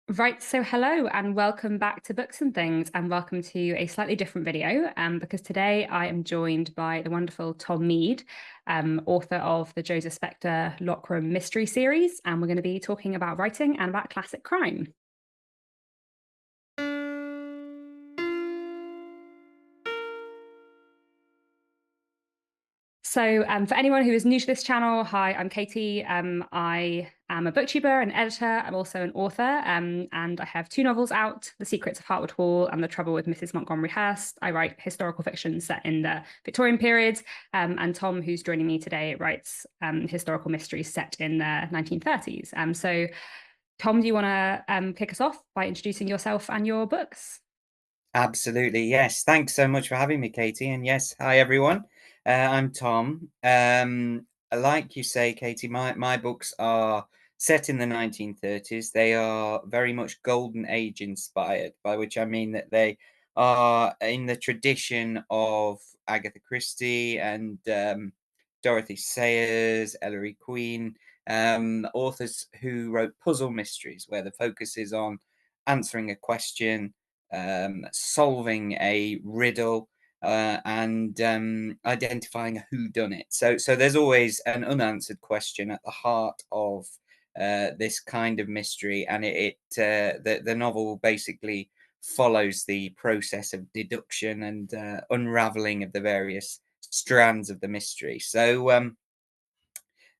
Right, so hello and welcome back to Books and Things, and welcome to a slightly different video because today I am joined by the wonderful Tom Mead, author of the Joseph Spector Lockroom Mystery Series, and we're going to be talking about writing and about classic crime. So, for anyone who is new to this channel, hi, I'm Katie. I am a booktuber and editor. I'm also an author, and I have two novels out, The Secrets of Hartwood Hall and The Trouble with Mrs. Montgomery Hearst. I write historical fiction set in the Victorian period, and Tom, who's joining me today, writes historical mysteries set in the 1930s. So, Tom, do you want to kick us off by introducing yourself and your books? Absolutely, yes. Thanks so much for having me, Katie. And yes, hi everyone. I'm Tom. Like you say, Katie, my books are set in the 1930s. They are very much Golden Age inspired, by which I mean that they are in the tradition of Agatha Christie and Dorothy Sayers, Ellery Queen, authors who wrote puzzle mysteries, where the focus is on answering a question, solving a riddle, and identifying a whodunit. So there's always an unanswered question at the heart of this kind of mystery, and the novel basically follows the process of deduction and unraveling of the various strands of the mystery. So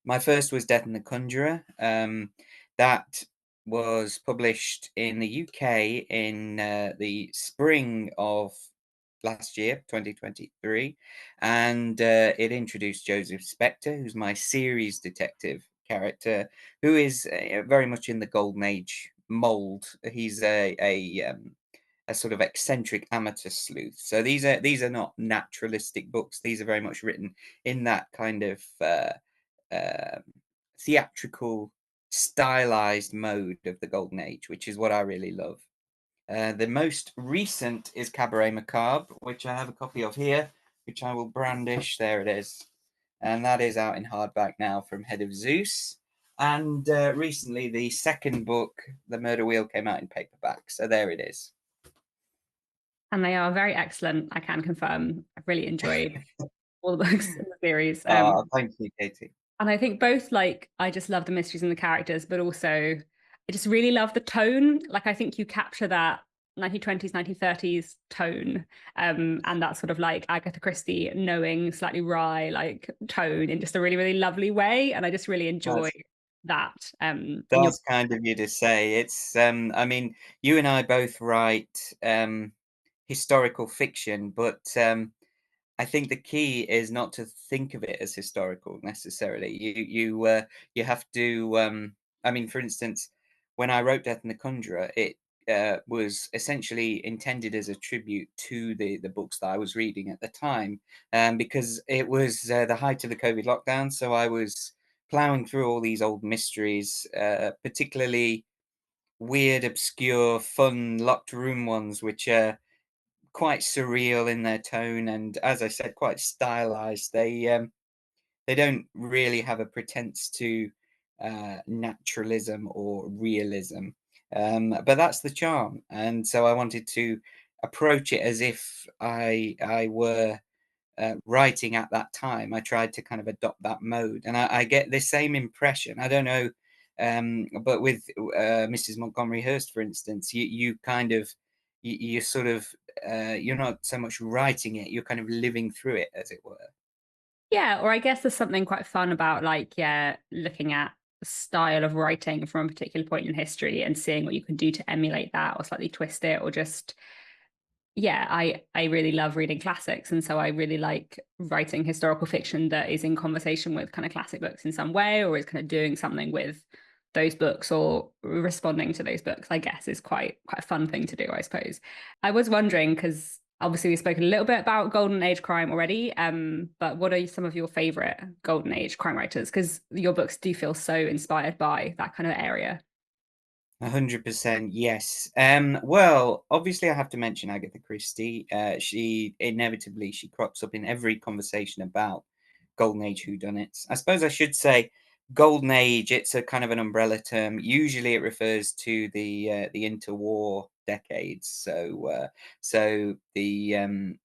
my first was Death and the Conjurer. That was published in the UK in the spring of last year, 2023, and it introduced Joseph Spector, who's my series detective character, who is very much in the Golden Age mold. He's a sort of eccentric amateur sleuth. So these are not naturalistic books. These are very much written in that kind of um, theatrical, stylized mode of the Golden Age, which is what I really love. The most recent is Cabaret Macabre, which I have a copy of here, which I will brandish. There it is. And that is out in hardback now from Head of Zeus. And recently, the second book, The Murder Wheel, came out in paperback. So there it is. And they are very excellent, I can confirm. I've really enjoyed all the books in the series. Oh, thank you, Katie. And I think both, like, I just love the mysteries and the characters, but also I just really love the tone. Like, I think you capture that 1920s, 1930s tone, and that sort of like Agatha Christie knowing, slightly wry, like tone in just a really, really lovely way. And I just really enjoy That's that. In your that's kind of you to say. I mean, you and I both write historical fiction, but I think the key is not to think of it as historical necessarily. You have to. I mean, for instance, when I wrote Death and the Conjurer, it was essentially intended as a tribute to the books that I was reading at the time, because it was the height of the COVID lockdown. So I was plowing through all these old mysteries, particularly weird, obscure, fun, locked room ones, which are quite surreal in their tone and, as I said, quite stylized. They don't really have a pretense to naturalism or realism, but that's the charm. And so I wanted to approach it as if I were writing at that time. I tried to kind of adopt that mode, and I get the same impression. I don't know, but with Mrs. Montgomery Hearst, for instance, you kind of you sort of you're not so much writing it; you're kind of living through it, as it were. Yeah, or I guess there's something quite fun about like, yeah, looking at the style of writing from a particular point in history and seeing what you can do to emulate that or slightly twist it or just yeah, I really love reading classics, and so I really like writing historical fiction that is in conversation with kind of classic books in some way, or is kind of doing something with those books or responding to those books. I guess is quite a fun thing to do, I suppose. I was wondering because obviously we spoke a little bit about Golden Age crime already, but what are some of your favorite Golden Age crime writers? Because your books do feel so inspired by that kind of area. 100%, yes. Well, obviously, I have to mention Agatha Christie. She crops up in every conversation about Golden Age whodunits. I suppose I should say golden age, it's a kind of an umbrella term. Usually it refers to the interwar decades. So the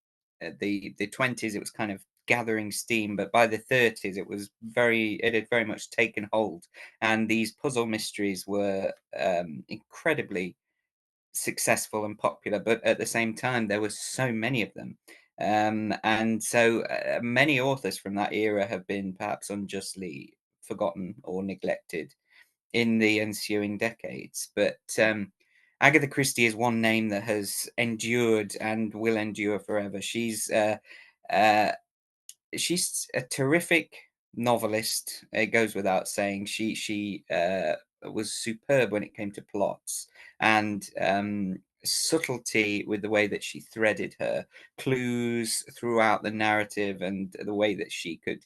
20s, it was kind of gathering steam, but by the 30s it had very much taken hold, and these puzzle mysteries were incredibly successful and popular, but at the same time there were so many of them. And so many authors from that era have been perhaps unjustly forgotten or neglected in the ensuing decades. But Agatha Christie is one name that has endured and will endure forever. Uh, she's a terrific novelist. It goes without saying. She was superb when it came to plots and subtlety with the way that she threaded her clues throughout the narrative, and the way that she could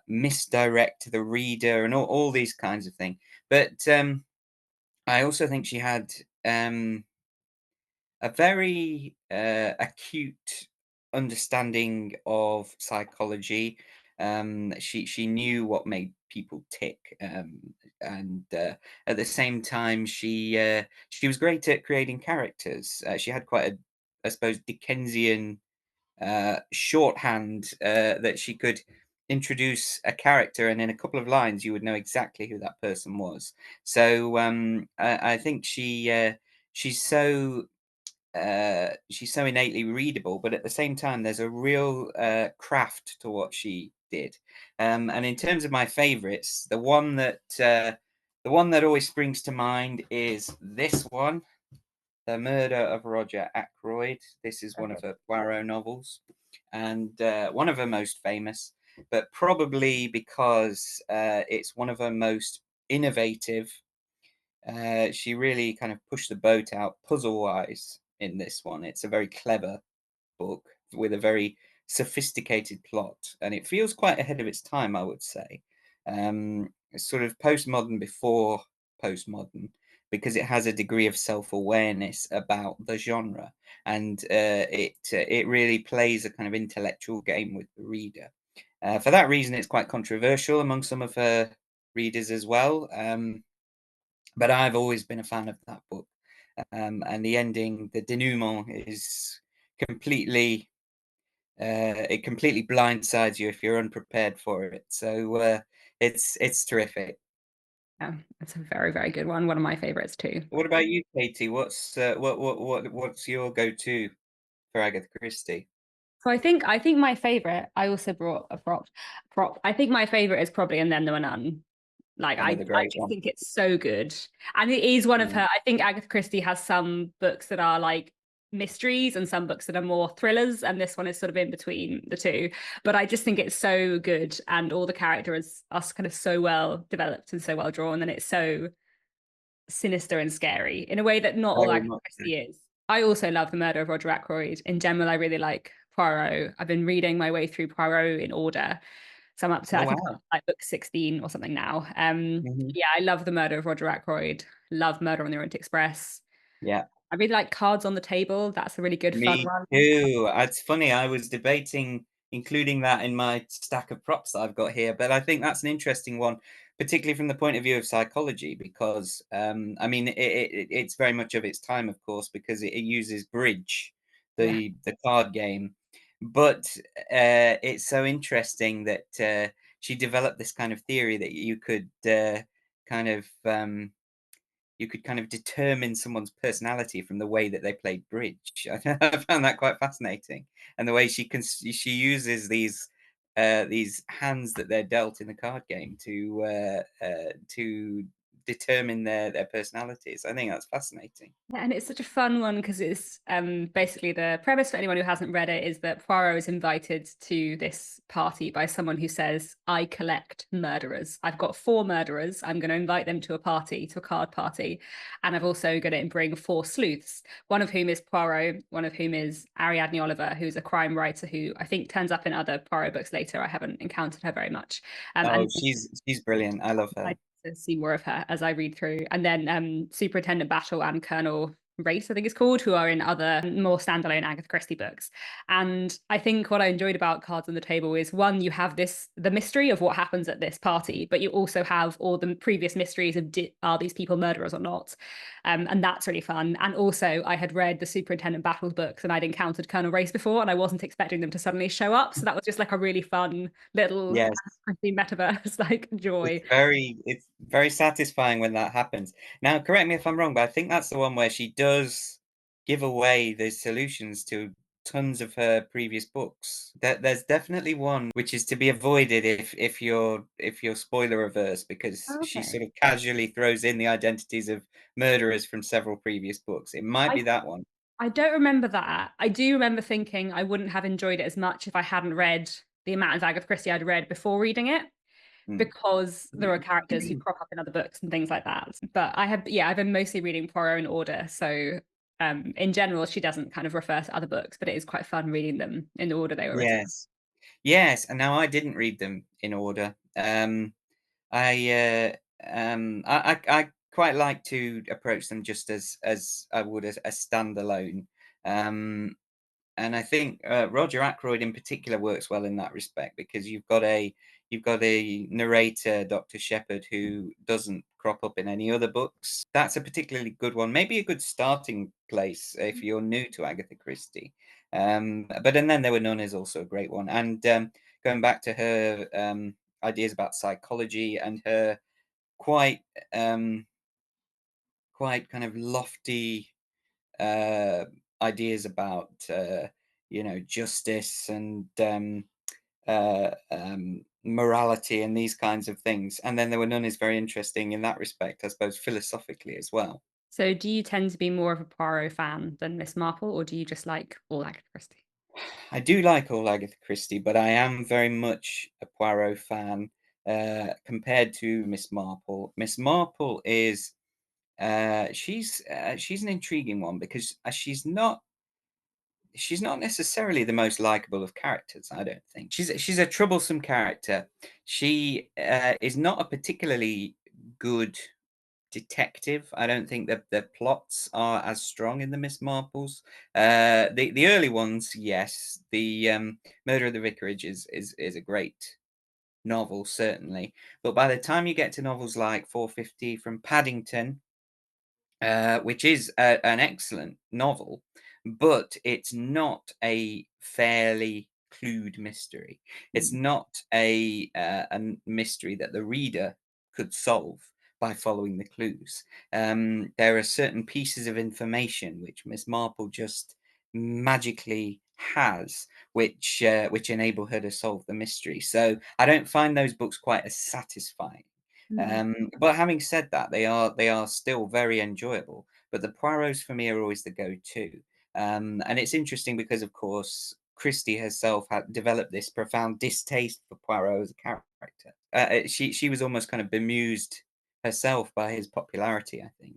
misdirect the reader, and all these kinds of things. But I also think she had a very acute understanding of psychology. She knew what made people tick, and at the same time, she was great at creating characters. She had quite a, I suppose, Dickensian shorthand that she could introduce a character, and in a couple of lines, you would know exactly who that person was. So I think she's so innately readable, but at the same time, there's a real craft to what she did. And in terms of my favourites, the one that always springs to mind is this one, The Murder of Roger Ackroyd. This is one of her Poirot novels, and one of her most famous, but probably because it's one of her most innovative. She really kind of pushed the boat out puzzle wise in this one. It's a very clever book with a very sophisticated plot, and it feels quite ahead of its time, I would say. It's sort of postmodern before postmodern, because it has a degree of self-awareness about the genre, and it really plays a kind of intellectual game with the reader. For that reason, it's quite controversial among some of her readers as well. But I've always been a fan of that book. And the ending, the denouement, is completely it completely blindsides you if you're unprepared for it. So it's terrific. Yeah, it's a very, very good one. One of my favorites too. What about you, Katie? What's your go-to for Agatha Christie? So I think my favorite. I also brought a prop. I think my favorite is probably And Then There Were None. Like I Another I great just one. think it's so good. And it is one of Mm. her. I think Agatha Christie has some books that are like mysteries and some books that are more thrillers, and this one is sort of in between the two. But I just think it's so good, and all the characters are kind of so well developed and so well drawn, and it's so sinister and scary in a way that not all Very Agatha much so. Christie is. I also love The Murder of Roger Ackroyd. In general, I really like Poirot. I've been reading my way through Poirot in order. So I'm up to, Oh I think I'm wow. up to, like book 16 or something now. Hmm. Yeah, I love The Murder of Roger Ackroyd. Love Murder on the Orient Express. Yeah. I really like Cards on the Table. That's a really good fun Me one. too. It's funny, I was debating including that in my stack of props that I've got here, but I think that's an interesting one, particularly from the point of view of psychology, because I mean, it's very much of its time, of course, because it uses bridge, Yeah. the card game. But it's so interesting that she developed this kind of theory that kind of you could kind of determine someone's personality from the way that they played bridge. I found that quite fascinating, and the way she uses these hands that they're dealt in the card game to determine their personalities. I think that's fascinating. Yeah, and it's such a fun one because it's basically the premise for anyone who hasn't read it is that Poirot is invited to this party by someone who says, I collect murderers. I've got 4 murderers. I'm going to invite them to a party, to a card party. And I've also going to bring 4 sleuths, one of whom is Poirot, one of whom is Ariadne Oliver, who's a crime writer who I think turns up in other Poirot books later. I haven't encountered her very much. Oh, And she's brilliant. I love I her. to see more of her as I read through. And then Superintendent Battle and Colonel race, I think it's called, who are in other more standalone Agatha Christie books. And I think what I enjoyed about Cards on the Table is, one, you have the mystery of what happens at this party, but you also have all the previous mysteries of are these people murderers or not? And that's really fun. And also, I had read the Superintendent Battles books and I'd encountered Colonel Race before, and I wasn't expecting them to suddenly show up. So that was just like a really fun little Yes. metaverse like joy. It's very satisfying when that happens. Now, correct me if I'm wrong, but I think that's the one where she does give away the solutions to tons of her previous books. There's definitely one which is to be avoided if you're spoiler averse, because she Okay. sort of casually throws in the identities of murderers from several previous books. It might I be that one. I don't remember that. I do remember thinking I wouldn't have enjoyed it as much if I hadn't read the amount of Agatha Christie I'd read before reading it, Hmm. because there are characters who crop up in other books and things like that. But I've been mostly reading Poirot in order. So in general, she doesn't kind of refer to other books, but it is quite fun reading them in the order they were written. Yes. Yes, and now I didn't read them in order. I quite like to approach them just as I would a standalone. Um, and I think Roger Ackroyd in particular works well in that respect, because you've got a narrator, Dr. Shepherd, who doesn't crop up in any other books. That's a particularly good one. Maybe a good starting place if you're new to Agatha Christie. But and then there were none is also a great one. And going back to her ideas about psychology and her quite um, quite kind of lofty uh, ideas about justice and morality and these kinds of things. And then there were none is very interesting in that respect, I suppose, philosophically as well. So do you tend to be more of a Poirot fan than Miss Marple, or do you just like all Agatha Christie? I do like all Agatha Christie, but I am very much a Poirot fan compared to Miss Marple. Miss Marple is she's an intriguing one because she's not necessarily the most likable of characters, I don't think. She's a troublesome character. She is not a particularly good detective. I don't think that the plots are as strong in the Miss Marples. The early ones, yes. The Murder of the Vicarage is a great novel, certainly. But by the time you get to novels like 450 from Paddington, which is an excellent novel, but it's not a fairly clued mystery. It's not a mystery that the reader could solve by following the clues. There are certain pieces of information which Miss Marple just magically has, which enable her to solve the mystery. So I don't find those books quite as satisfying. Mm. But having said that, they are still very enjoyable. But the Poirots for me are always the go-to. And it's interesting because, of course, Christie herself had developed this profound distaste for Poirot as a character. She was almost kind of bemused herself by his popularity, I think.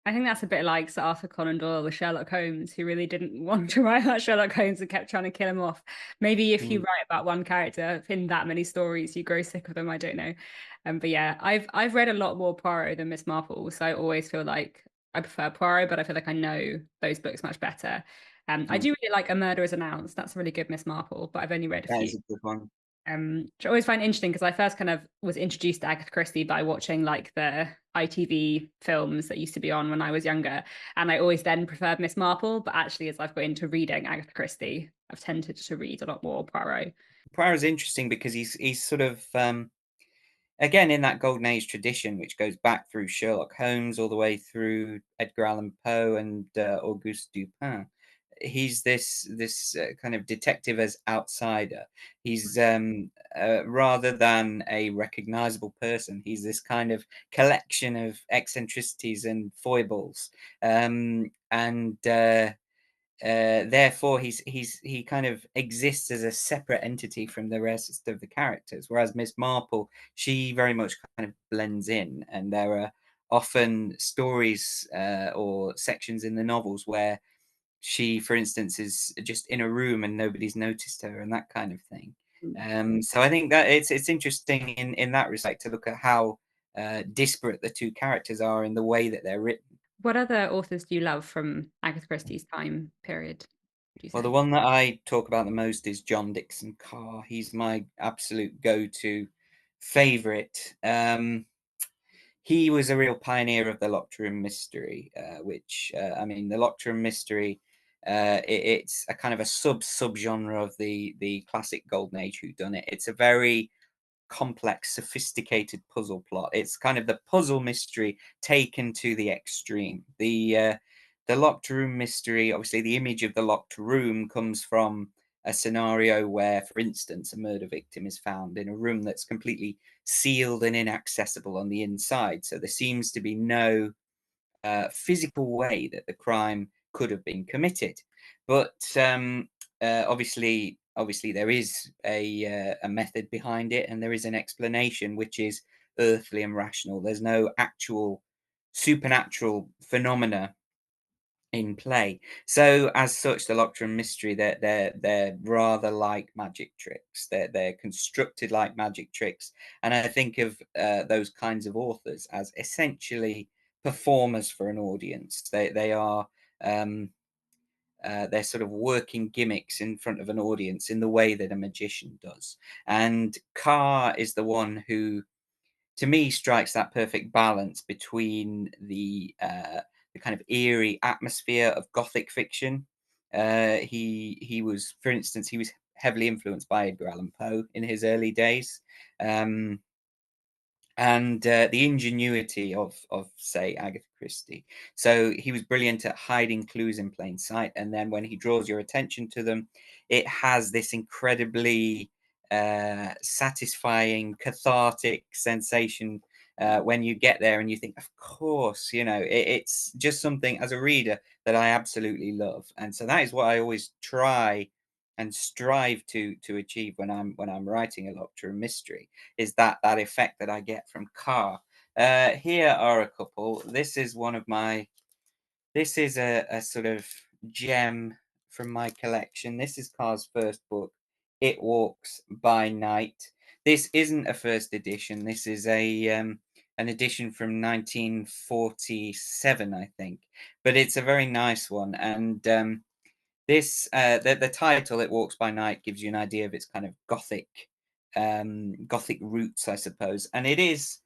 I think that's a bit like Sir Arthur Conan Doyle with Sherlock Holmes, who really didn't want to write about Sherlock Holmes and kept trying to kill him off. Maybe if you Mm. write about one character in that many stories, you grow sick of them. I don't know. But yeah, I've read a lot more Poirot than Miss Marple, so I always feel like I prefer Poirot, but I feel like I know those books much better. I Mm. do really like A Murder Is Announced. That's a really good Miss Marple, but I've only read a That few. is a good one. Which I always find interesting because I first kind of was introduced to Agatha Christie by watching like the ITV films that used to be on when I was younger. And I always then preferred Miss Marple, but actually, as I've got into reading Agatha Christie, I've tended to read a lot more Poirot. Poirot's interesting because he's sort of again in that golden age tradition, which goes back through Sherlock Holmes all the way through Edgar Allan Poe and Auguste Dupin. He's this kind of detective as outsider. He's rather than a recognizable person, he's this kind of collection of eccentricities and foibles, and therefore he kind of exists as a separate entity from the rest of the characters. Whereas Miss Marple, she very much kind of blends in, and there are often stories or sections in the novels where she, for instance, is just in a room and nobody's noticed her, and that kind of thing. So I think that it's interesting in that respect to look at how disparate the two characters are in the way that they're written. What other authors do you love from Agatha Christie's time period, would you Well, the say? one that I talk about the most is John Dickson Carr. He's my absolute go-to favorite. He was a real pioneer of the locked room mystery, which I mean, the locked room mystery. It's a kind of a subgenre of the classic golden age whodunit. It's a very complex, sophisticated puzzle plot. It's kind of the puzzle mystery taken to the extreme. The locked room mystery, obviously, the image of the locked room comes from a scenario where, for instance, a murder victim is found in a room that's completely sealed and inaccessible on the inside. So there seems to be no physical way that the crime could have been committed. But obviously, there is a method behind it, and there is an explanation which is earthly and rational. There's no actual supernatural phenomena in play. So as such, the locked room mystery, they're rather like magic tricks. They're constructed like magic tricks, and I think of those kinds of authors as essentially performers for an audience. They are they're sort of working gimmicks in front of an audience in the way that a magician does. And Carr is the one who, to me, strikes that perfect balance between the kind of eerie atmosphere of Gothic fiction. He was, for instance, he was heavily influenced by Edgar Allan Poe in his early days. Um, and the ingenuity of say Agatha Christie. So he was brilliant at hiding clues in plain sight, and then when he draws your attention to them, it has this incredibly satisfying, cathartic sensation when you get there and you think, of course, it's just something as a reader that I absolutely love, and so that is what I always try and strive to achieve when I'm writing a locked room mystery, is that effect that I get from Carr. Here are a couple. This is one of my. This is a sort of gem from my collection. This is Carr's first book, It Walks by Night. This isn't a first edition. This is a an edition from 1947, I think, but it's a very nice one. And this the title "It Walks by Night" gives you an idea of its kind of gothic roots, I suppose, and it is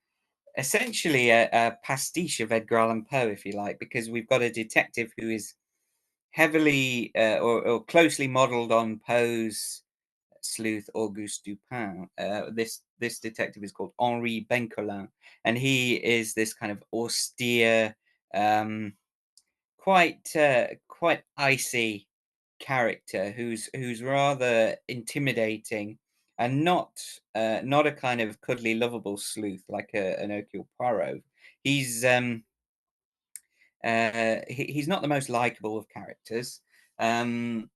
essentially a pastiche of Edgar Allan Poe, if you like, because we've got a detective who is heavily or closely modelled on Poe's sleuth Auguste Dupin. This detective is called Henri Bencolin, and he is this kind of austere, um, quite icy character who's rather intimidating and not a kind of cuddly, lovable sleuth like an Hercule Poirot. He's he's not the most likable of characters, um,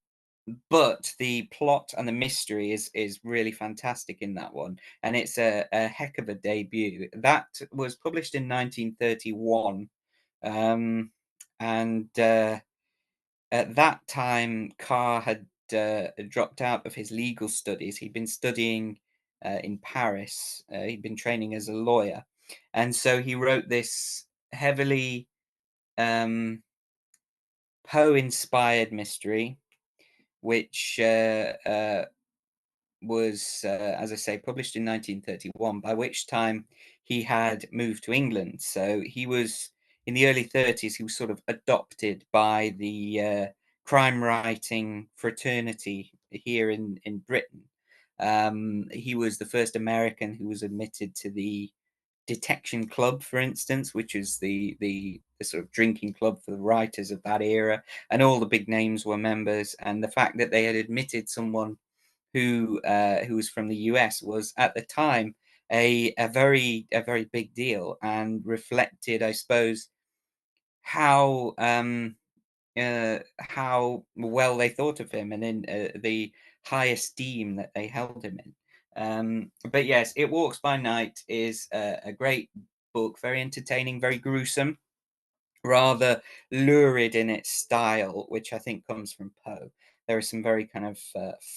but the plot and the mystery is really fantastic in that one, and it's a heck of a debut. That was published in 1931, and at that time, Carr had dropped out of his legal studies. He'd been studying in Paris. He'd been training as a lawyer, and so he wrote this heavily um, Poe-inspired mystery, which was, as I say, published in 1931, by which time he had moved to England. So he was in the early 30s, he was sort of adopted by the crime writing fraternity here in Britain. He was the first American who was admitted to the Detection Club, for instance, which is the sort of drinking club for the writers of that era, and all the big names were members. And the fact that they had admitted someone who was from the US was at the time a very big deal, and reflected, I suppose, how how well they thought of him, and in the high esteem that they held him in. But yes, It Walks by Night is a great book, very entertaining, very gruesome, rather lurid in its style, which I think comes from Poe. There are some very kind of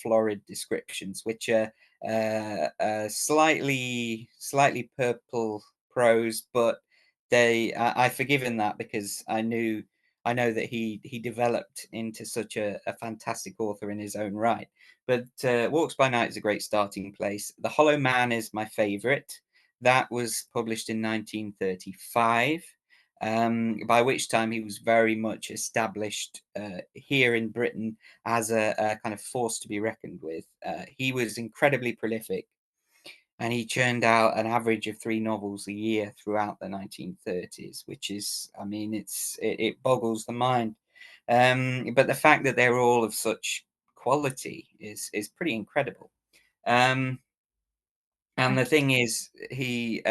florid descriptions, which are slightly purple prose, but I forgive him that, because I know that he developed into such a fantastic author in his own right. But Walks by Night is a great starting place. The Hollow Man is my favorite. That was published in 1935, by which time he was very much established here in Britain as a kind of force to be reckoned with. He was incredibly prolific, and he churned out an average of 3 novels a year throughout the 1930s, which is, I mean, it boggles the mind. But the fact that they're all of such quality is pretty incredible. And the thing is, he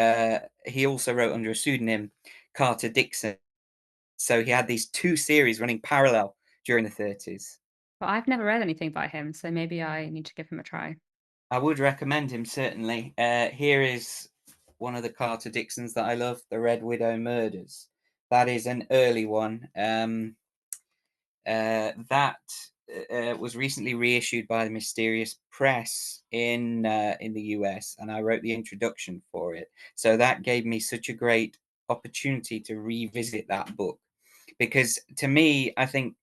also wrote under a pseudonym, Carter Dickson. So he had these 2 series running parallel during the 30s. But I've never read anything by him, so maybe I need to give him a try. I would recommend him, certainly. Here is one of the Carter Dicksons that I love, The Red Widow Murders. That is an early one. That was recently reissued by the Mysterious Press in the US, and I wrote the introduction for it. So that gave me such a great opportunity to revisit that book, because to me, I think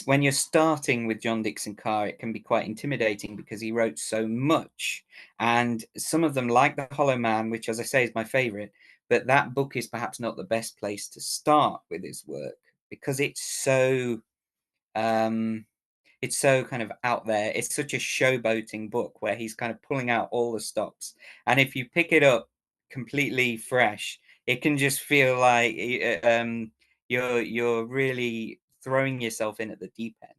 when you're starting with John Dickson Carr, it can be quite intimidating because he wrote so much, and some of them, like The Hollow Man, which, as I say, is my favorite, but that book is perhaps not the best place to start with his work, because um, it's so kind of out there. It's such a showboating book where he's kind of pulling out all the stops, and if you pick it up completely fresh, it can just feel like you're really throwing yourself in at the deep end.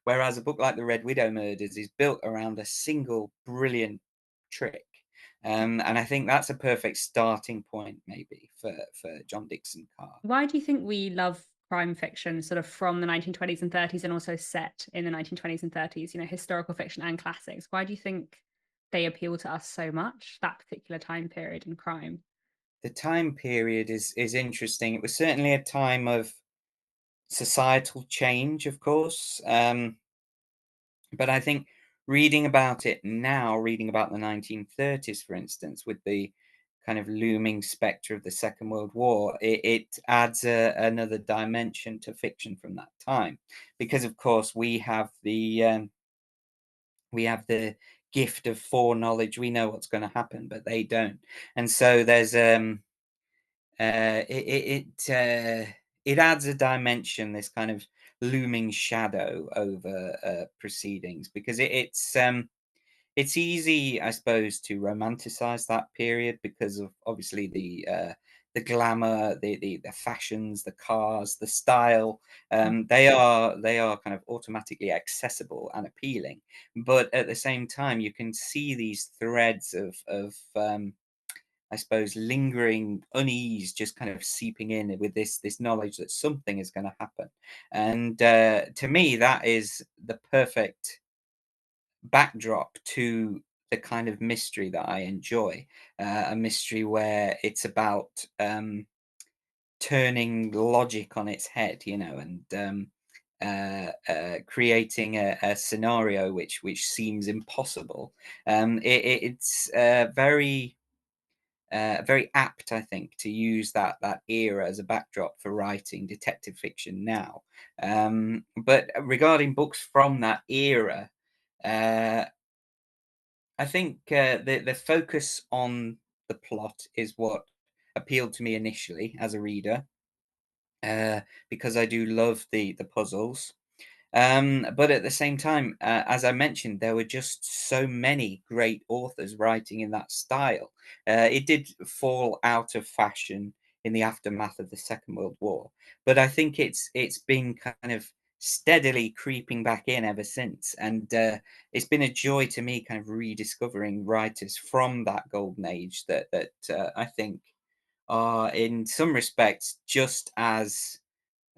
Whereas a book like The Red Widow Murders is built around a single brilliant trick. And I think that's a perfect starting point, maybe, for John Dickson Carr. Why do you think we love crime fiction sort of from the 1920s and 30s and also set in the 1920s and 30s, you know, historical fiction and classics? Why do you think they appeal to us so much, that particular time period in crime? The time period is interesting. It was certainly a time of societal change, of course. But I think reading about it now, reading about the 1930s, for instance, with the kind of looming spectre of the Second World War, it adds another dimension to fiction from that time, because of course we have the gift of foreknowledge. We know what's going to happen, but they don't, and so there's it adds a dimension, this kind of looming shadow over proceedings, because it's easy, I suppose, to romanticize that period because of obviously the glamour, the fashions, the cars, the style. They are kind of automatically accessible and appealing, but at the same time, you can see these threads of I suppose, lingering unease just kind of seeping in with this knowledge that something is going to happen. And to me, that is the perfect backdrop to the kind of mystery that I enjoy. A mystery where it's about turning logic on its head, you know, and creating a scenario which seems impossible. It's very apt, I think, to use that era as a backdrop for writing detective fiction now. But regarding books from that era, uh, I think the focus on the plot is what appealed to me initially as a reader, because I do love the puzzles. But at the same time, as I mentioned, there were just so many great authors writing in that style. It did fall out of fashion in the aftermath of the Second World War, but I think it's been kind of steadily creeping back in ever since, and it's been a joy to me, kind of rediscovering writers from that golden age that I think are, in some respects, just as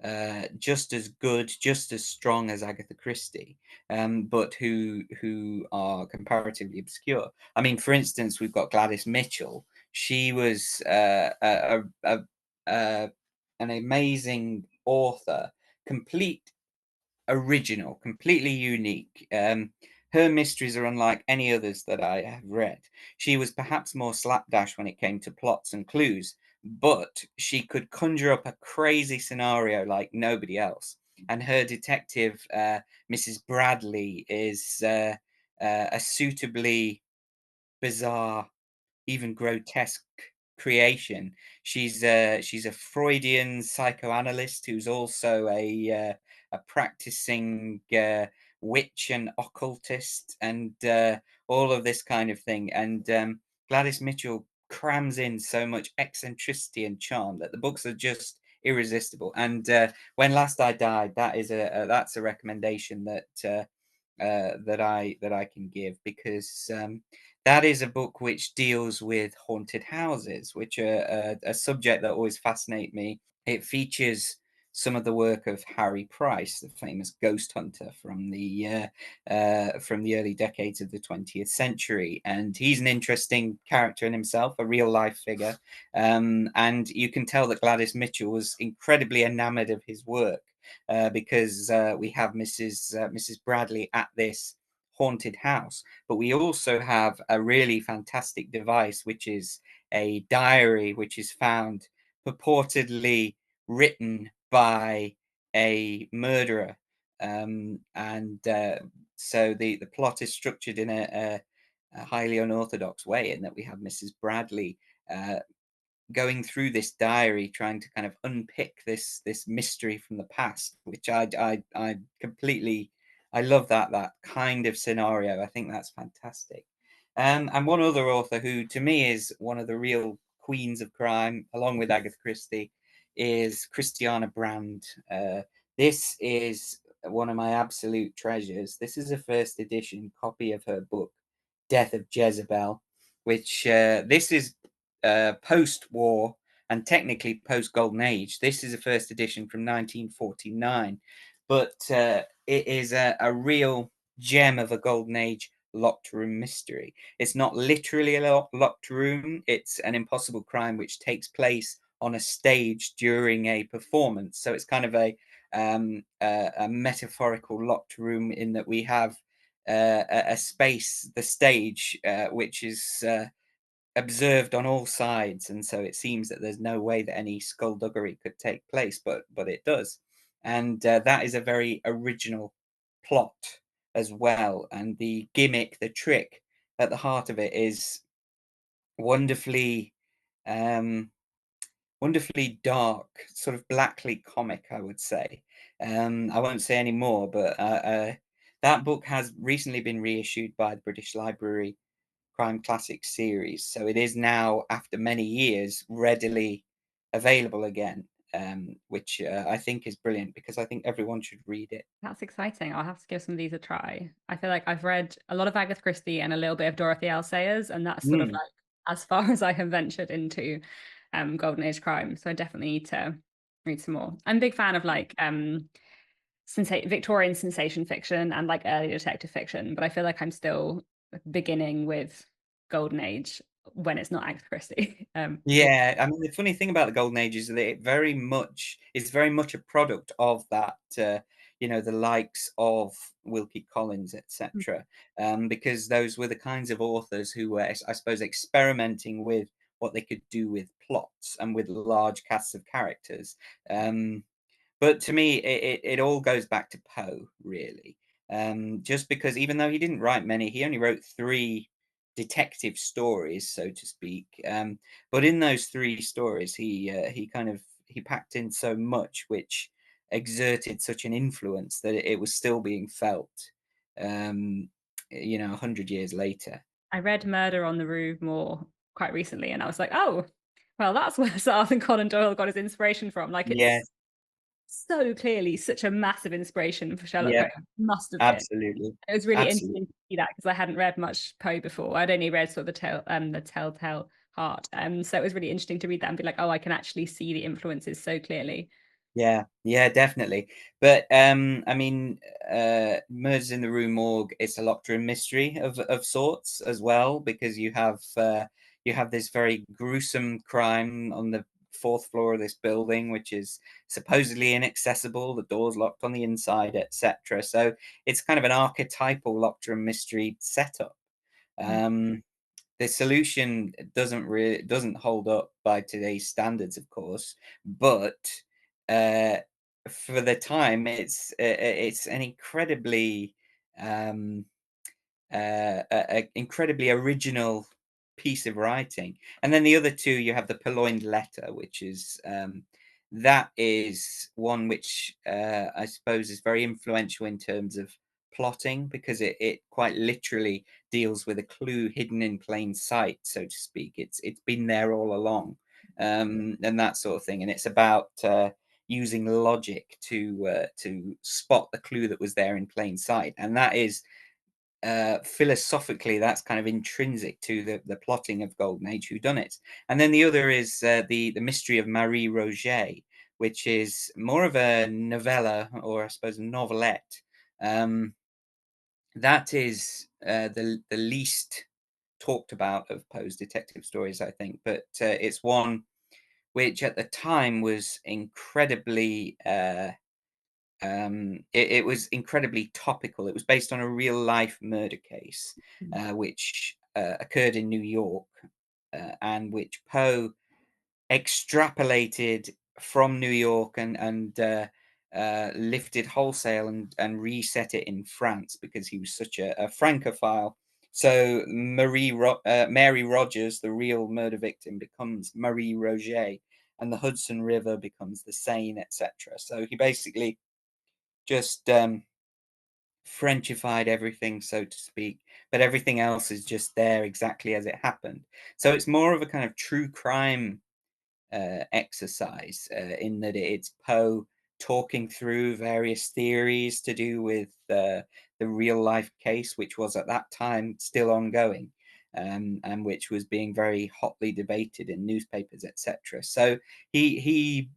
good, just as strong as Agatha Christie, but who are comparatively obscure. I mean, for instance, we've got Gladys Mitchell. She was an amazing author, complete original, completely unique. Her mysteries are unlike any others that I have read. She was perhaps more slapdash when it came to plots and clues, but she could conjure up a crazy scenario like nobody else. And her detective, Mrs. Bradley, is a suitably bizarre, even grotesque creation. She's a Freudian psychoanalyst who's also a practicing witch and occultist, and all of this kind of thing. And Gladys Mitchell crams in so much eccentricity and charm that the books are just irresistible. And When Last I Died, that's a recommendation that I can give, because that is a book which deals with haunted houses, which are a subject that always fascinate me. It features some of the work of Harry Price, the famous ghost hunter from the early decades of the 20th century, and he's an interesting character in himself, a real life figure. And you can tell that Gladys Mitchell was incredibly enamored of his work, because we have Mrs. Bradley at this haunted house, but we also have a really fantastic device, which is a diary, which is found purportedly written by a murderer. And So the plot is structured in a highly unorthodox way, in that we have Mrs. Bradley uh, going through this diary, trying to kind of unpick this mystery from the past, which I completely, I love that kind of scenario. I think that's fantastic. And one other author who to me is one of the real queens of crime, along with Agatha Christie, is Christiana Brand. This is one of my absolute treasures. This is a first edition copy of her book, Death of Jezebel, which this is post-war and technically post-Golden Age. This is a first edition from 1949, but it is a real gem of a Golden Age locked room mystery. It's not literally a locked room. It's an impossible crime which takes place on a stage during a performance. So it's kind of a metaphorical locked room, in that we have a space, the stage, which is observed on all sides, and so it seems that there's no way that any skullduggery could take place, but it does. And that is a very original plot as well, and the gimmick, the trick at the heart of it is wonderfully um wonderfully dark, sort of blackly comic, I would say. I won't say any more, but that book has recently been reissued by the British Library Crime Classics series. So it is now, after many years, readily available again, which I think is brilliant, because I think everyone should read it. That's exciting. I'll have to give some of these a try. I feel like I've read a lot of Agatha Christie and a little bit of Dorothy L. Sayers, and that's sort of Mm, like as far as I have ventured into Golden Age crime. So I definitely need to read some more. I'm a big fan of like Victorian sensation fiction and like early detective fiction, but I feel like I'm still beginning with Golden Age when it's not Agatha Christie. yeah, I mean, the funny thing about the Golden Age is that it's very much a product of that, the likes of Wilkie Collins, etc. Because those were the kinds of authors who were, I suppose, experimenting with what they could do with plots and with large casts of characters. Um, but to me, it all goes back to Poe, really. Just because, even though he didn't write many, he only wrote three detective stories, so to speak. But in those three stories, he packed in so much, which exerted such an influence that it was still being felt, 100 years later. I read Murder on the Rue Morgue quite recently, and I was like, oh, well, that's where Sir Arthur Conan Doyle got his inspiration from. Like, Yeah, it's so clearly such a massive inspiration for Sherlock yeah, Holmes. Must have been. absolutely, It was really absolutely. interesting to see that because I hadn't read much Poe before. I'd only read sort of the Telltale Heart. So it was really interesting to read that and be like, oh, I can actually see the influences so clearly. Yeah, yeah, definitely. But I mean, Murders in the Rue Morgue, it's a locked room mystery of sorts as well, because you have this very gruesome crime on the fourth floor of this building, which is supposedly inaccessible. The door's locked on the inside, etc. So it's kind of an archetypal locked room mystery setup. Mm. Um, the solution doesn't hold up by today's standards, of course, but uh, for the time, it's an incredibly um, incredibly original piece of writing. And then the other two, you have the Purloined Letter, which is that is one which I suppose is very influential in terms of plotting, because it quite literally deals with a clue hidden in plain sight, so to speak. It's been there all along, and that sort of thing. And it's about using logic to spot the clue that was there in plain sight, and that is philosophically, that's kind of intrinsic to the plotting of Golden Age whodunits. And then the other is the Mystery of Marie Rogêt, which is more of a novella, or I suppose a novelette. Um, that is the least talked about of Poe's detective stories, I think, but it's one which at the time was incredibly it was incredibly topical. It was based on a real life murder case, which occurred in New York, and which Poe extrapolated from New York and lifted wholesale and reset it in France, because he was such a Francophile. So Mary Rogers, the real murder victim, becomes Marie Rogêt, and the Hudson River becomes the Seine, etc. So he basically just Frenchified everything, so to speak, but everything else is just there exactly as it happened. So it's more of a kind of true crime exercise, in that it's Poe talking through various theories to do with the real life case, which was at that time still ongoing, and which was being very hotly debated in newspapers, etc. So he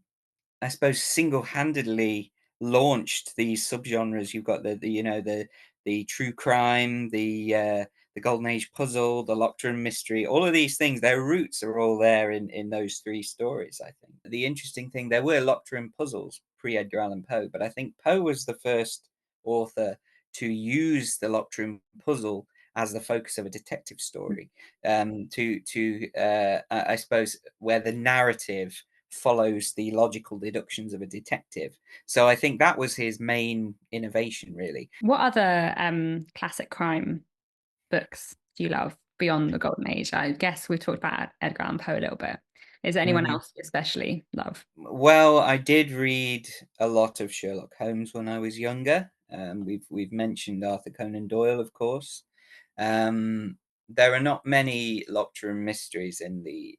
I suppose single-handedly launched these subgenres. You've got the true crime, the golden age puzzle, the locked room mystery, all of these things, their roots are all there in those three stories, I think. The interesting thing, there were locked room puzzles pre Edgar Allan Poe, but I think Poe was the first author to use the locked room puzzle as the focus of a detective story, I suppose, where the narrative follows the logical deductions of a detective. So I think that was his main innovation, really. What other classic crime books do you love beyond the Golden Age? I guess we talked about Edgar Allan Poe a little bit. Is there anyone Mhm. else you especially love? Well, I did read a lot of Sherlock Holmes when I was younger. We've mentioned Arthur Conan Doyle, of course. Um, there are not many locked room mysteries in the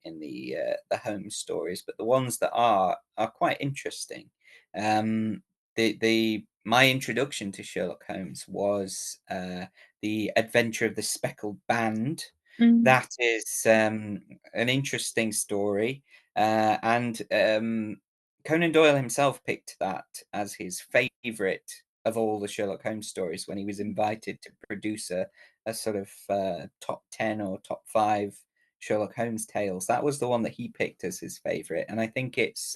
Holmes stories, but the ones that are quite interesting. Um, the my introduction to Sherlock Holmes was the Adventure of the Speckled Band. Mm. That is an interesting story, and Conan Doyle himself picked that as his favorite of all the Sherlock Holmes stories when he was invited to produce a sort of top 10 or top 5 Sherlock Holmes tales. That was the one that he picked as his favorite. And I think it's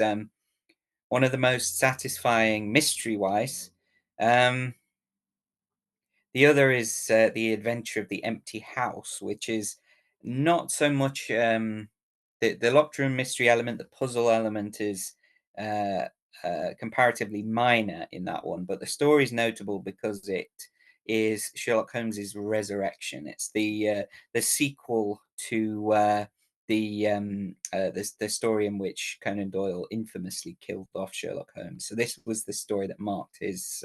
one of the most satisfying mystery wise. Um, the other is The Adventure of the Empty House, which is not so much the locked room mystery element. The puzzle element is uh, comparatively minor in that one, but the story is notable because it is Sherlock Holmes's resurrection. It's the sequel to the story in which Conan Doyle infamously killed off Sherlock Holmes. So this was the story that marked his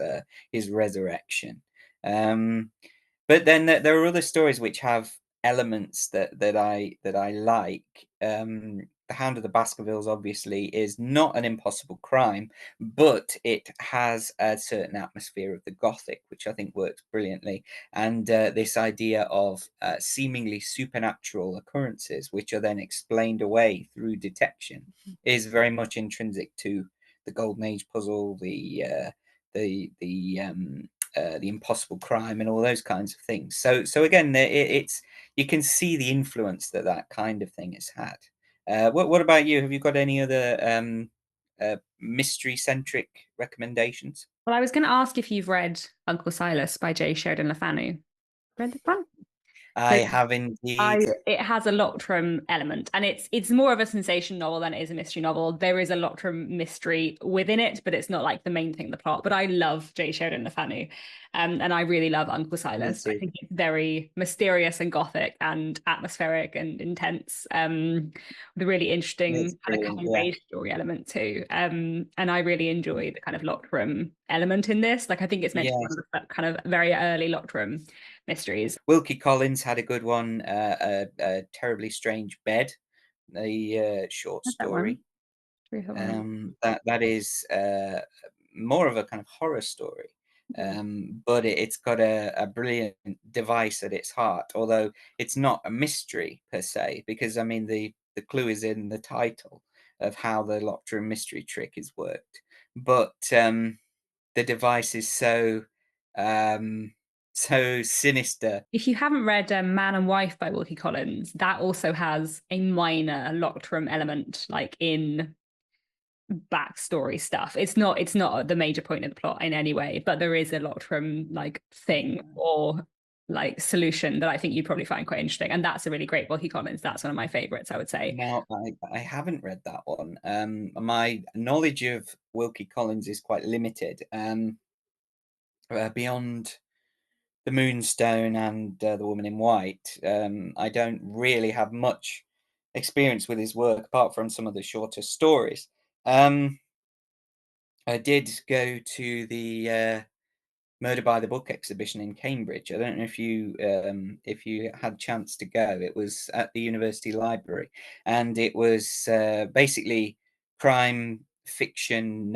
resurrection. Um, but then there are other stories which have elements that I like. The Hound of the Baskervilles obviously is not an impossible crime, but it has a certain atmosphere of the Gothic, which I think works brilliantly. And this idea of seemingly supernatural occurrences, which are then explained away through detection, is very much intrinsic to the Golden Age puzzle, the impossible crime, and all those kinds of things. So again, it's you can see the influence that that kind of thing has had. What about you? Have you got any other mystery centric recommendations? Well, I was going to ask if you've read Uncle Silas by J. Sheridan Le Fanu. Read that one? I So have indeed. it has a Lockram element, and it's more of a sensation novel than it is a mystery novel. There is a Lockram mystery within it, but it's not like the main thing of the plot. But I love J. Sheridan Le Fanu, and I really love Uncle Me Silas. I too. think it's very mysterious and gothic and atmospheric and intense. With a really interesting It's kind of brilliant. coming of Yeah. age story element too. And I really enjoy the kind of Lockram element in this. Like I think it's meant to be one Yes. of the kind of very early Lockram mysteries. Wilkie Collins had a good one, a Terribly Strange Bed, the short That's that one. story. True, that one. That is more of a kind of horror story, Mhm. but it's got a brilliant device at its heart. Although it's not a mystery per se, because I mean the clue is in the title of how the locked room mystery trick is worked. But the device is so um, so sinister. If you haven't read Man and Wife by Wilkie Collins, that also has a minor Locked element, like in backstory stuff. It's not the major point of the plot in any way, but there is a Locked like thing or like solution that I think you'd probably find quite interesting. And that's a really great Wilkie Collins. That's one of my favorites, I would say. Now, I haven't read that one. My knowledge of Wilkie Collins is quite limited. Beyond The Moonstone and The Woman in White, I don't really have much experience with his work apart from some of the shorter stories. Um, I did go to the Murder by the Book exhibition in Cambridge. I don't know if you had chance to go. It was at the university library, and it was basically crime fiction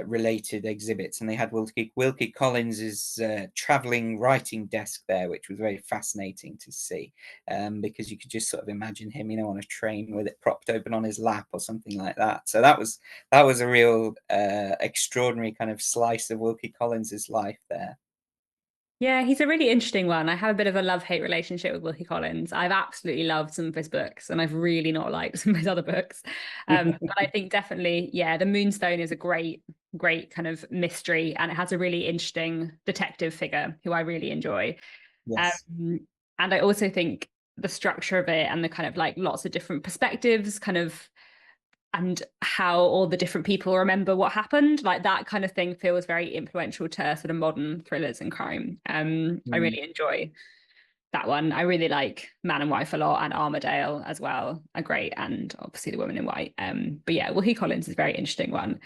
related exhibits, and they had Wilkie Collins's traveling writing desk there, which was very fascinating to see, because you could just sort of imagine him, on a train with it propped open on his lap or something like that. So that was a real extraordinary kind of slice of Wilkie Collins's life there. Yeah, he's a really interesting one. I have a bit of a love-hate relationship with Wilkie Collins. I've absolutely loved some of his books, and I've really not liked some of his other books. But I think definitely, yeah, The Moonstone is a great kind of mystery, and it has a really interesting detective figure who I really enjoy. Yes. Um, and I also think the structure of it and the kind of like lots of different perspectives, kind of and how all the different people remember what happened, like that kind of thing feels very influential to sort of modern thrillers and crime. I Mm, really enjoy that one. I really like Man and Wife a lot, and Armadale as well are great, and obviously The Woman in White. But yeah, Wilkie Collins is a very interesting one.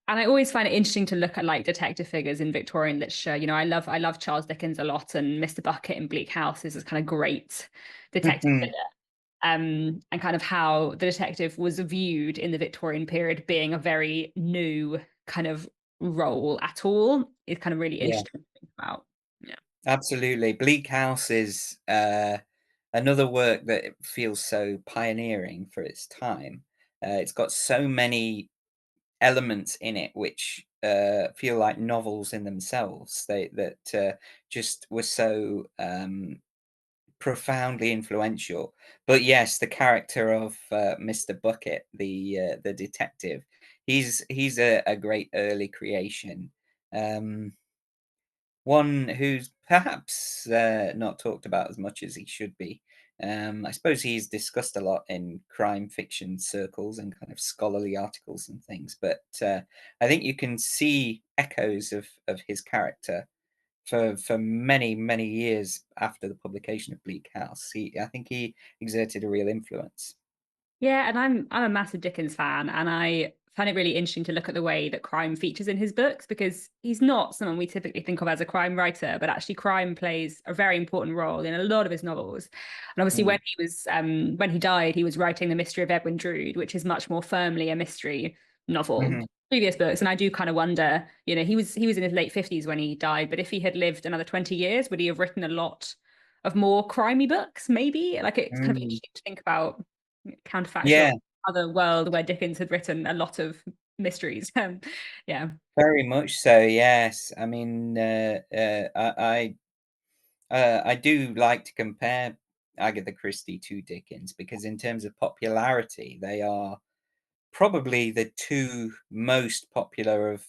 And I always find it interesting to look at like detective figures in Victorian literature. I love Charles Dickens a lot, and Mr. Bucket in Bleak House is this kind of great detective mhm. figure, and kind of how the detective was viewed in the Victorian period being a very new kind of role at all is kind of really Yeah, interesting to think about. Yeah. absolutely. Bleak House is another work that it feels so pioneering for its time. It's got so many elements in it which feel like novels in themselves. They that just were so profoundly influential. But yes, the character of Mr. Bucket, the detective, he's a great early creation. Um, One who's perhaps not talked about as much as he should be. I suppose he's discussed a lot in crime fiction circles and kind of scholarly articles and things, but I think you can see echoes of his character for many, many years after the publication of Bleak House. I think he exerted a real influence. Yeah, and I'm a massive Dickens fan, and I find it really interesting to look at the way that crime features in his books because he's not someone we typically think of as a crime writer, but actually crime plays a very important role in a lot of his novels. And obviously, Mm. when he died, he was writing The Mystery of Edwin Drood, which is much more firmly a mystery novel. Hmm. Previous books, and I do kind of wonder, he was in his late 50s when he died, but if he had lived another 20 years, would he have written a lot of more crimey books? Maybe like it's kind of Mm. interesting to think about counterfactual Yeah, other world where Dickens had written a lot of mysteries. Yeah. very much so. Yes, I mean, I do like to compare Agatha Christie to Dickens because, in terms of popularity, they are probably the two most popular of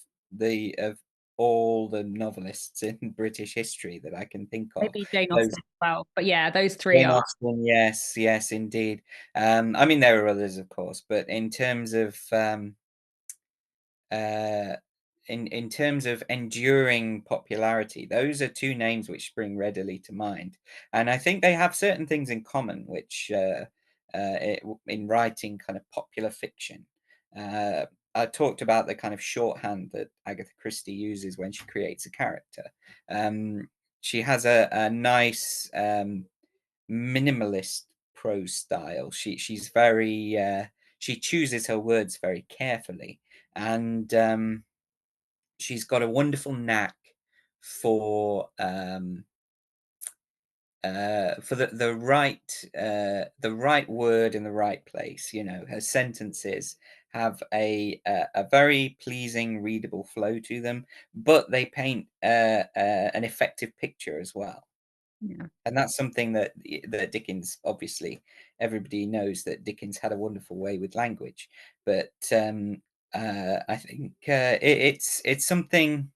all the novelists in British history that I can think of. Maybe Jane Those Austen as well. But yeah, those three Jane are. Austen, yes, yes, indeed. I mean, there are others, of course, but in terms of uh, in terms of enduring popularity, those are two names which spring readily to mind, and I think they have certain things in common, which in writing kind of popular fiction. Uh, I talked about the kind of shorthand that Agatha Christie uses when she creates a character. Um, she has a nice minimalist prose style. She's very she chooses her words very carefully, and she's got a wonderful knack for the right word in the right place. You know, her sentences have a very pleasing, readable flow to them, but they paint an effective picture as well. Yeah. And that's something that Dickens, obviously, everybody knows that Dickens had a wonderful way with language, but I think it's something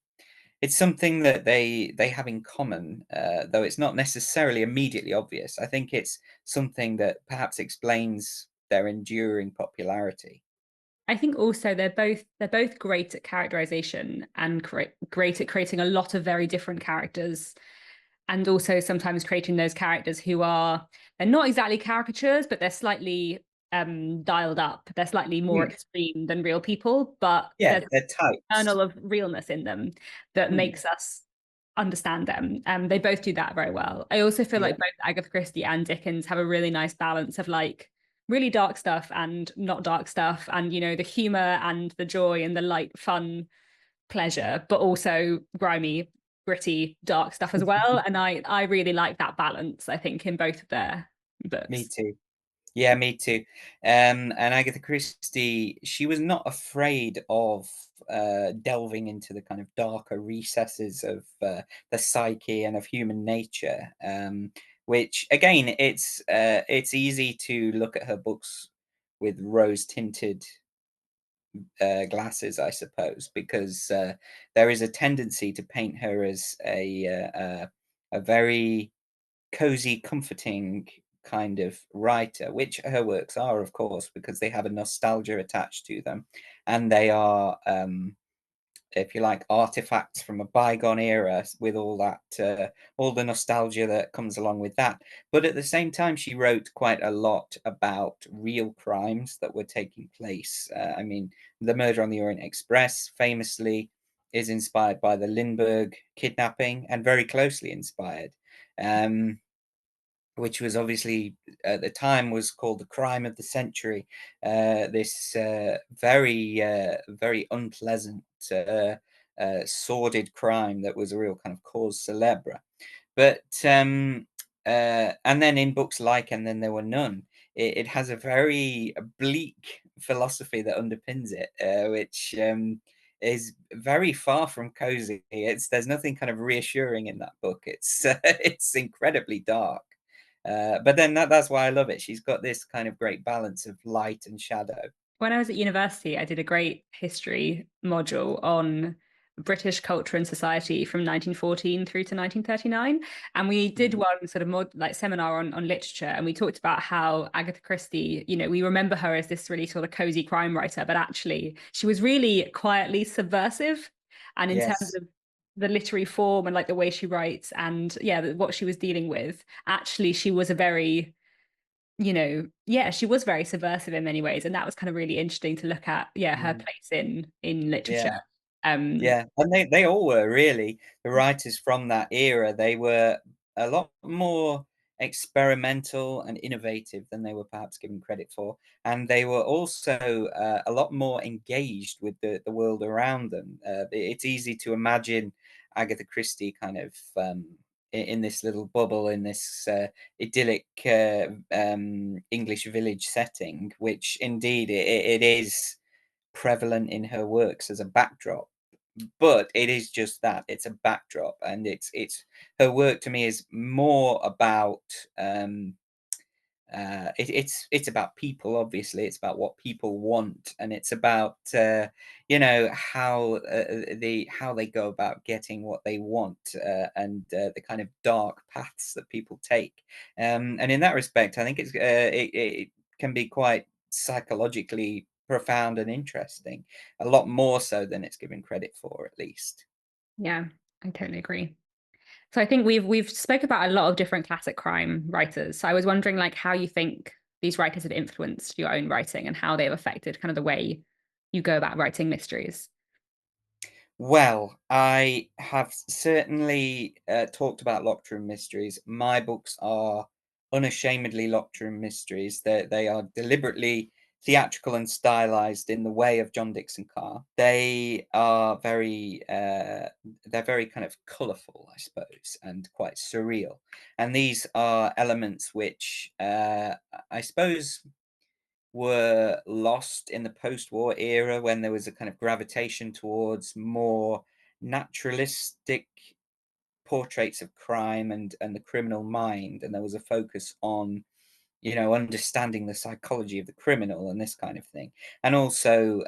that they have in common, though it's not necessarily immediately obvious. I think it's something that perhaps explains their enduring popularity. I think also they're both great at characterization and great at creating a lot of very different characters, and also sometimes creating those characters who are they're not exactly caricatures, but they're slightly dialed up. They're slightly more Hmm. extreme than real people, but Yeah, there's they're a kernel types. of realness in them that Hmm. makes us understand them. They both do that very well. I also feel Yeah, like both Agatha Christie and Dickens have a really nice balance of like really dark stuff and not dark stuff, and the humor and the joy and the light, fun pleasure, but also grimy, gritty, dark stuff as well. And I really like that balance, I think, in both of their me books. too. Yeah, me too. And Agatha Christie, she was not afraid of delving into the kind of darker recesses of the psyche and of human nature. Which again, it's easy to look at her books with rose-tinted glasses, I suppose, because there is a tendency to paint her as a very cozy, comforting kind of writer, which her works are, of course, because they have a nostalgia attached to them, and they are, if you like, artifacts from a bygone era with all the nostalgia that comes along with that. But at the same time, she wrote quite a lot about real crimes that were taking place. I mean, the Murder on the Orient Express famously is inspired by the Lindbergh kidnapping, and very closely inspired. Um, which was obviously at the time was called the crime of the century. This very unpleasant, sordid crime that was a real kind of cause célèbre. But and then in books like And Then There Were None, it has a very bleak philosophy that underpins it, which is very far from cozy. There's nothing kind of reassuring in that book. It's it's incredibly dark. But then that's why I love it. She's got this kind of great balance of light and shadow. When I was at university, I did a great history module on British culture and society from 1914 through to 1939. And we did Mm. one sort of more like seminar on literature. And we talked about how Agatha Christie, we remember her as this really sort of cozy crime writer, but actually she was really quietly subversive. And in terms Yes. of the literary form and like the way she writes and yeah, what she was dealing with, actually she was a very yeah, she was very subversive in many ways, and that was kind of really interesting to look at, yeah, her Mm. place in Yeah. literature. Um, Yeah, and they all were really the writers from that era. They were a lot more experimental and innovative than they were perhaps given credit for, and they were also a lot more engaged with the world around them. It's easy to imagine Agatha Christie kind of in this little bubble, in this idyllic English village setting, which indeed it is prevalent in her works as a backdrop, but it is just that, it's a backdrop, and it's her work to me is more about it's about people. Obviously, it's about what people want, and it's about how they go about getting what they want, and the kind of dark paths that people take. And in that respect, I think it can be quite psychologically profound and interesting, a lot more so than it's given credit for, at least. Yeah, I totally agree. So I think we've spoke about a lot of different classic crime writers. So I was wondering like how you think these writers have influenced your own writing and how they've affected kind of the way you go about writing mysteries. Well, I have certainly talked about locked room mysteries. My books are unashamedly locked room mysteries. They are deliberately theatrical and stylized in the way of John Dickson Carr. They are they're very kind of colourful, I suppose, and quite surreal. And these are elements which I suppose were lost in the post-war era, when there was a kind of gravitation towards more naturalistic portraits of crime and the criminal mind, and there was a focus on understanding the psychology of the criminal and this kind of thing. And also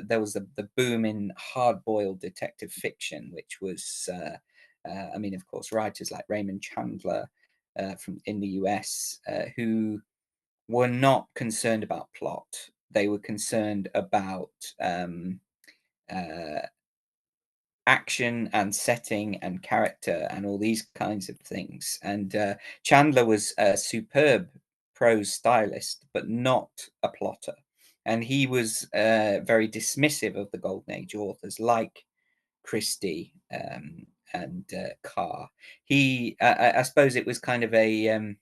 there was the boom in hard-boiled detective fiction, which was I mean, of course, writers like Raymond Chandler from in the US, who were not concerned about plot. They were concerned about uh, action and setting and character and all these kinds of things. And Chandler was a superb prose stylist, but not a plotter. And he was very dismissive of the Golden Age authors like Christie and Carr. I suppose it was kind of a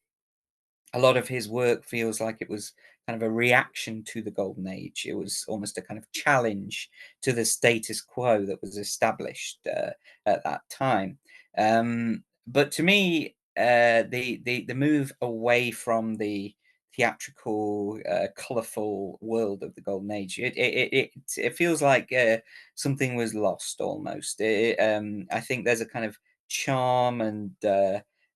lot of his work feels like it was kind of a reaction to the Golden Age. It was almost a kind of challenge to the status quo that was established at that time. But to me, the move away from the theatrical, colourful world of the Golden Age, it feels like something was lost almost. I think there's a kind of charm and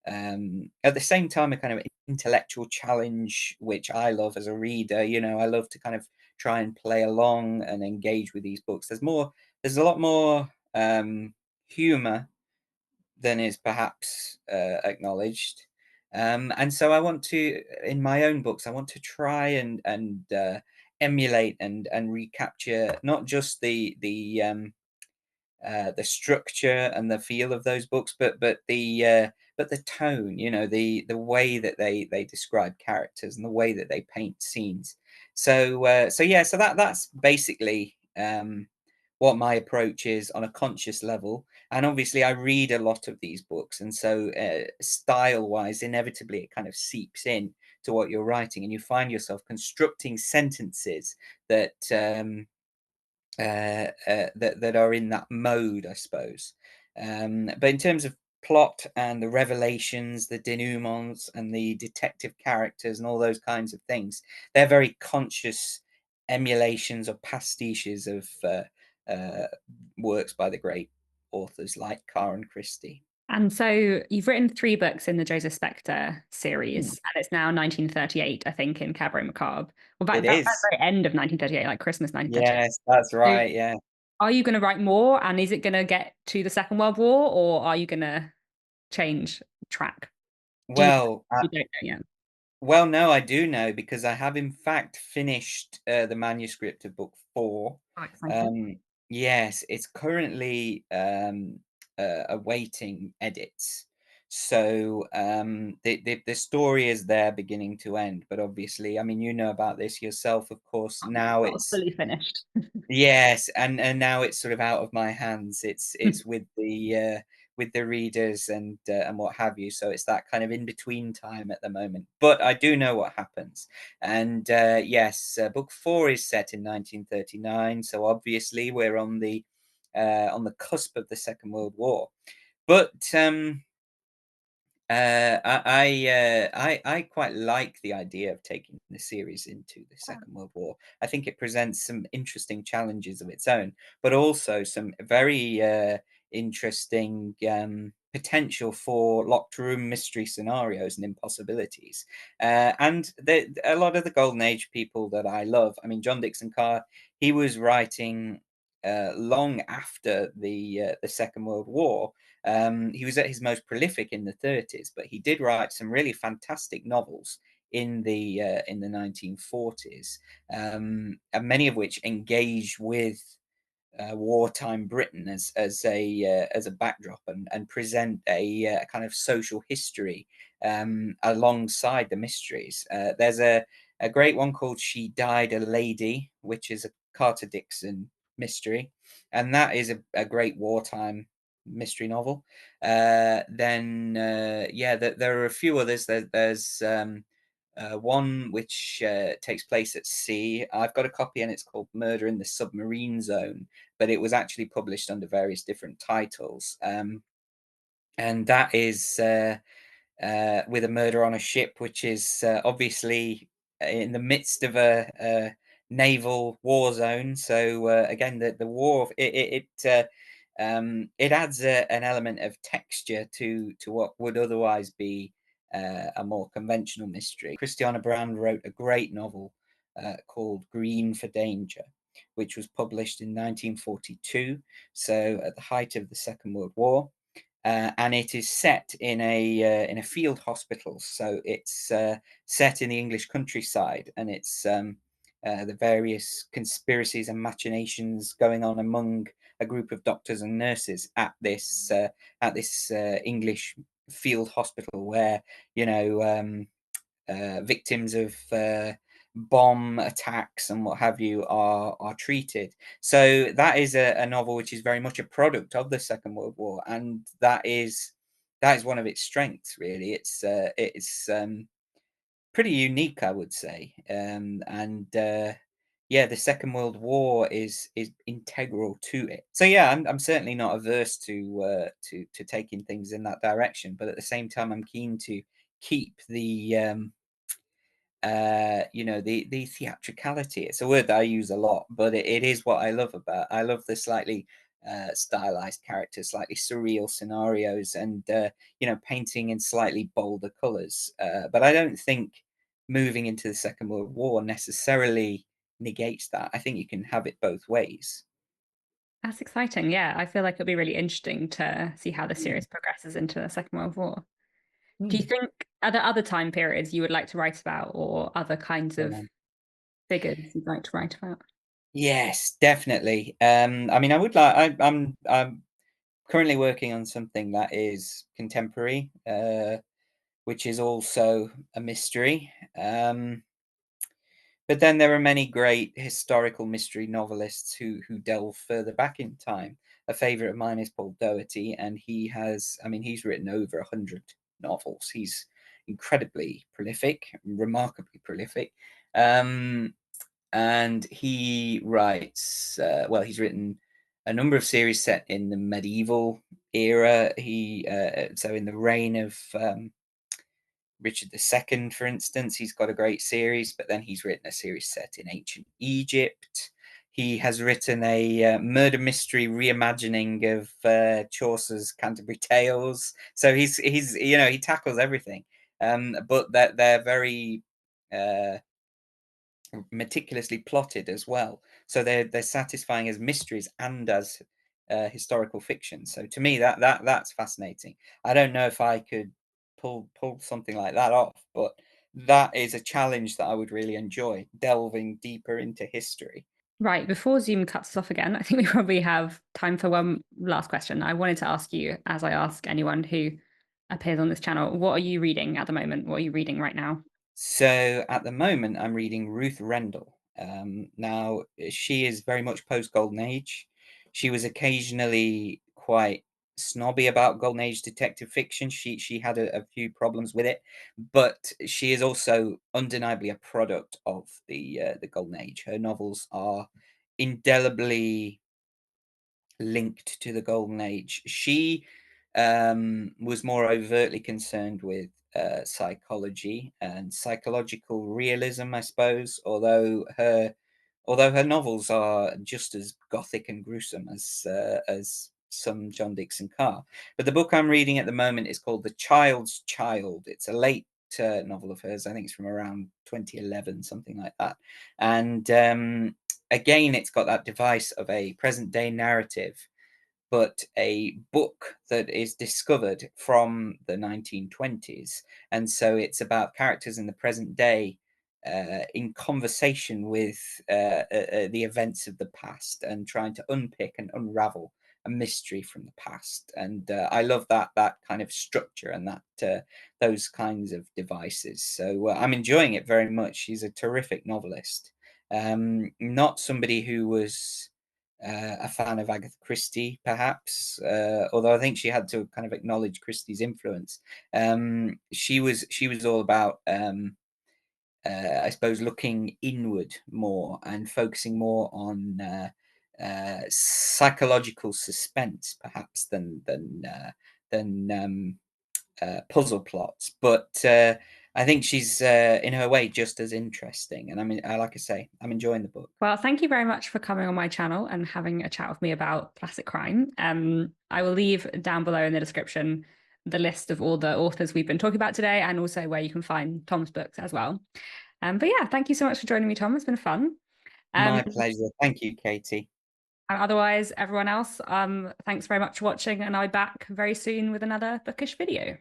at the same time a kind of intellectual challenge, which I love as a reader. I love to kind of try and play along and engage with these books. There's a lot more humor than is perhaps acknowledged. And so I want to, in my own books, I want to try and emulate and recapture not just the structure and the feel of those books, but the tone, the way that they describe characters and the way that they paint scenes. So that's basically what my approach is on a conscious level. And obviously, I read a lot of these books, and so style-wise, inevitably, it kind of seeps in to what you're writing, and you find yourself constructing sentences that that are in that mode, I suppose. But in terms of plot and the revelations, the denouements, and the detective characters, and all those kinds of things, they're very conscious emulations or pastiches of uh, works by the great authors like Carr and Christie. And so you've written three books in the Joseph Spector series, Mm. and it's now 1938, I think, in Cabaret Macabre. Well, It that's is. the very end of 1938, like Christmas 1938. Yes, that's So right. Yeah. are you going to write more? And is it going to get to the Second World War, or are you going to change track? Do you, Well, you don't know yet? Well, no, I do know, because I have in fact finished the manuscript of book 4. Oh, exciting. Um, yes, it's currently awaiting edits. So the story is there beginning to end, but obviously, I mean, you know about this yourself, of course. Now Not it's fully finished. Yes, and now it's sort of out of my hands. It's with the readers and what have you. So it's that kind of in between time at the moment. But I do know what happens. And yes, book 4 is set in 1939. So obviously we're on the cusp of the Second World War. But I quite like the idea of taking the series into the Second World War. I think it presents some interesting challenges of its own, but also some very interesting. potential for locked room mystery scenarios and impossibilities. And a lot of the Golden Age people that I love, I mean, John Dickson Carr, he was writing long after the Second World War. He was at his most prolific in the 30s, but he did write some really fantastic novels in the 1940s, and many of which engage with wartime Britain as a backdrop, and present a kind of social history alongside the mysteries. There's a great one called "She Died a Lady," which is a Carter Dickson mystery, and that is a great wartime mystery novel. Yeah, there are a few others. There's one which takes place at sea. I've got a copy, and it's called Murder in the Submarine Zone, but it was actually published under various different titles. And that is with a murder on a ship, which is obviously in the midst of a naval war zone. So again, the war, it adds an element of texture to what would otherwise be a more conventional mystery. Christiana Brand wrote a great novel called Green for Danger, which was published in 1942, so at the height of the Second World War. And it is set in a field hospital, so it's set in the English countryside, and it's the various conspiracies and machinations going on among a group of doctors and nurses at this English field hospital, where you know victims of bomb attacks and what have you are treated. So that is a novel which is very much a product of the Second World War, and that is one of its strengths. Really, it's pretty unique, I would say. And yeah, the Second World War is integral to it. So yeah, I'm certainly not averse to taking things in that direction, but at the same time, I'm keen to keep the theatricality. It's a word that I use a lot, but it is what I love about. I love the slightly stylized characters, slightly surreal scenarios, and painting in slightly bolder colors. But I don't think moving into the Second World War necessarily negates that. I think you can have it both ways. That's exciting. Yeah, I feel like it'll be really interesting to see how the Mm, series progresses into the Second World War. Do you mm. think are there other time periods you would like to write about, or other kinds of figures you'd like to write about? Yes, definitely. I mean, I'm currently working on something that is contemporary, which is also a mystery. But then there are many great historical mystery novelists who delve further back in time. A favorite of mine is Paul Doherty, and he's written over 100 novels. He's incredibly prolific, remarkably prolific. Um, and he writes, he's written a number of series set in the medieval era. So in the reign of Richard II, for instance, he's got a great series, but then he's written a series set in ancient Egypt. He has written a murder mystery reimagining of Chaucer's Canterbury Tales. So he tackles everything, but they're very uh, meticulously plotted as well. So they're satisfying as mysteries and as historical fiction. So to me, that's fascinating. I don't know if I could pull something like that off, but that is a challenge that I would really enjoy, delving deeper into history. Right, before Zoom cuts us off again, I think we probably have time for one last question. I wanted to ask you, as I ask anyone who appears on this channel, what are you reading at the moment? What are you reading right now? So at the moment, I'm reading Ruth Rendell. Now, she is very much post Golden Age. She was occasionally quite snobby about Golden Age detective fiction. She had a few problems with it, but she is also undeniably a product of the Golden Age. Her novels are indelibly linked to the Golden Age. She was more overtly concerned with psychology and psychological realism, I suppose. Although her novels are just as gothic and gruesome as some John Dickson Carr. But the book I'm reading at the moment is called The Child's Child. It's a late novel of hers. I think it's from around 2011, something like that. And again, it's got that device of a present day narrative, but a book that is discovered from the 1920s. And so it's about characters in the present day in conversation with the events of the past and trying to unpick and unravel a mystery from the past. And I love that kind of structure and that those kinds of devices. So I'm enjoying it very much. She's a terrific novelist. Not somebody who was a fan of Agatha Christie, perhaps, although I think she had to kind of acknowledge Christie's influence. She was all about, I suppose, looking inward more and focusing more on psychological suspense, perhaps, than puzzle plots. But I think she's in her way just as interesting. And I mean, like I say, I'm enjoying the book. Well, thank you very much for coming on my channel and having a chat with me about classic crime. I will leave down below in the description the list of all the authors we've been talking about today, and also where you can find Tom's books as well. But yeah, thank you so much for joining me, Tom. It's been fun. My pleasure. Thank you, Katie. And otherwise, everyone else, thanks very much for watching, and I'll be back very soon with another bookish video.